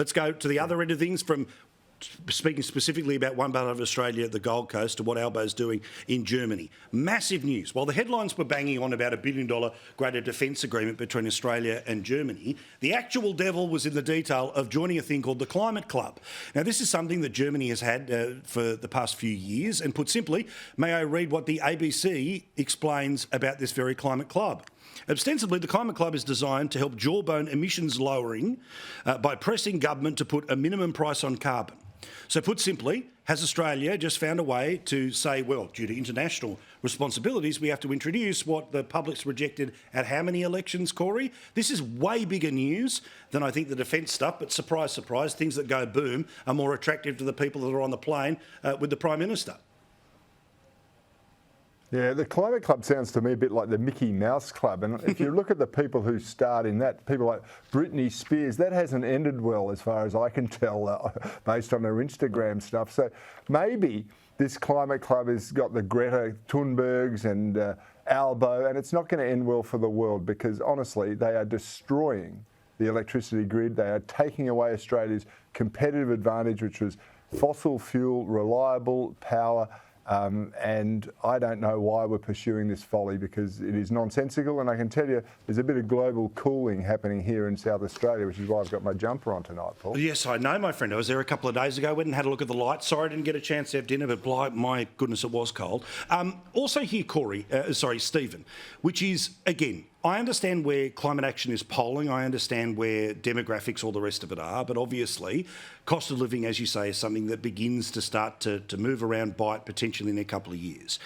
Let's go to the other end of things, from speaking specifically about one part of Australia, the Gold Coast, to what Albo's doing in Germany. Massive news. While the headlines were banging on about $1 billion greater defence agreement between Australia and Germany, the actual devil was in the detail of joining a thing called the Climate Club. Now, this is something that Germany has had for the past few years, and put simply, may I read what the ABC explains about this very Climate Club? Ostensibly, the Climate Club is designed to help jawbone emissions lowering by pressing government to put a minimum price on carbon. So put simply, has Australia just found a way to say, well, due to international responsibilities, we have to introduce what the public's rejected at how many elections, Cory? This is way bigger news than I think the defence stuff, but surprise, surprise, things that go boom are more attractive to the people that are on the plane with the Prime Minister. Yeah, the Climate Club sounds to me a bit like the Mickey Mouse Club. And if you look at the people who starred in that, people like Britney Spears, that hasn't ended well as far as I can tell, based on her Instagram stuff. So maybe this Climate Club has got the Greta Thunbergs and Albo, and it's not going to end well for the world, because honestly, they are destroying the electricity grid. They are taking away Australia's competitive advantage, which was fossil fuel, reliable power. And I don't know why we're pursuing this folly, because it is nonsensical. And I can tell you there's a bit of global cooling happening here in South Australia, which is why I've got my jumper on tonight, Paul. Yes, I know, my friend. I was there a couple of days ago, went and had a look at the lights. Sorry I didn't get a chance to have dinner, but my goodness, it was cold. Also here, Stephen, which is, again, I understand where climate action is polling. I understand where demographics, all the rest of it are. But obviously, cost of living, as you say, is something that begins to start to move around, bite potentially in a couple of years.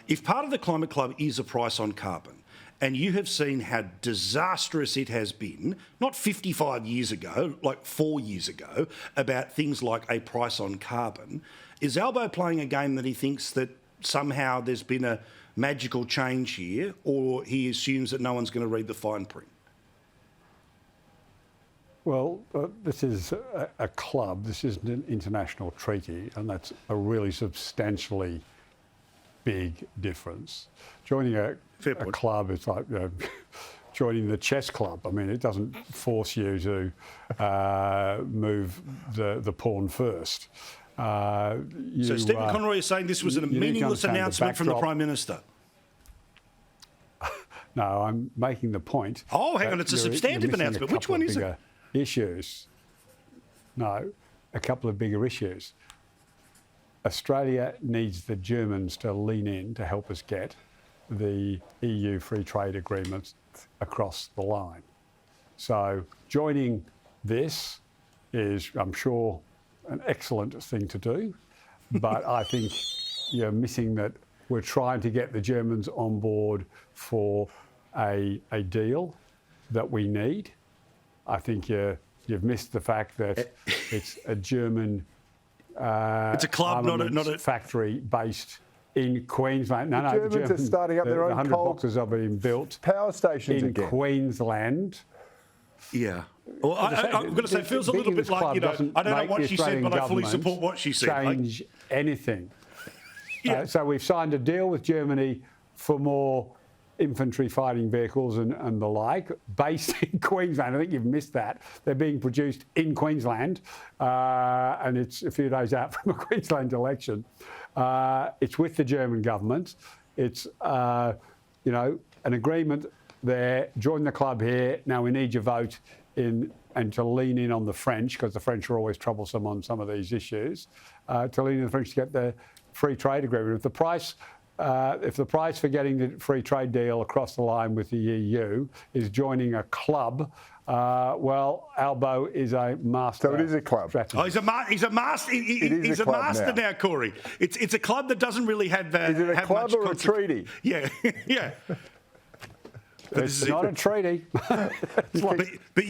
If part of the Climate Club is a price on carbon, and you have seen how disastrous it has been, not 55 years ago, like 4 years ago, about things like a price on carbon, is Albo playing a game that he thinks that somehow there's been a magical change here, or he assumes that no one's going to read the fine print? Well, this is a club. This is an international treaty, and that's a really substantially big difference. Joining a club is like joining the chess club. I mean, it doesn't force you to move the pawn first. So Stephen Conroy is saying this was a meaningless announcement from the Prime Minister. No, I'm making the point. Oh, hang on, it's a substantive announcement. Which one is it? Issues. No, a couple of bigger issues. Australia needs the Germans to lean in to help us get the EU free trade agreements across the line. So joining this is, I'm sure, an excellent thing to do, but I think you're missing that we're trying to get the Germans on board for a deal that we need. I think you've missed the fact that it's a German it's a club, not a factory based in Queensland. No, the Germans are starting up their own 100 boxes have been built power stations in Queensland. Yeah. Well, I'm going to say, it feels a little bit like, I don't know what she said, but I fully support what she said. Change anything. Yeah. So we've signed a deal with Germany for more infantry fighting vehicles and the like, based in Queensland. I think you've missed that. They're being produced in Queensland, and it's a few days out from a Queensland election. It's with the German government. It's, an agreement there. Join the club here. Now we need your vote in, and to lean in on the French, because the French are always troublesome on some of these issues, to lean in on the French to get the free trade agreement. If the price for getting the free trade deal across the line with the EU is joining a club, well, Albo is a master. So it is a club. Oh, he's a master. He's a master now, Cory. It's a club that doesn't really have. Is it a club or a treaty? Yeah, yeah. It's not a treaty. but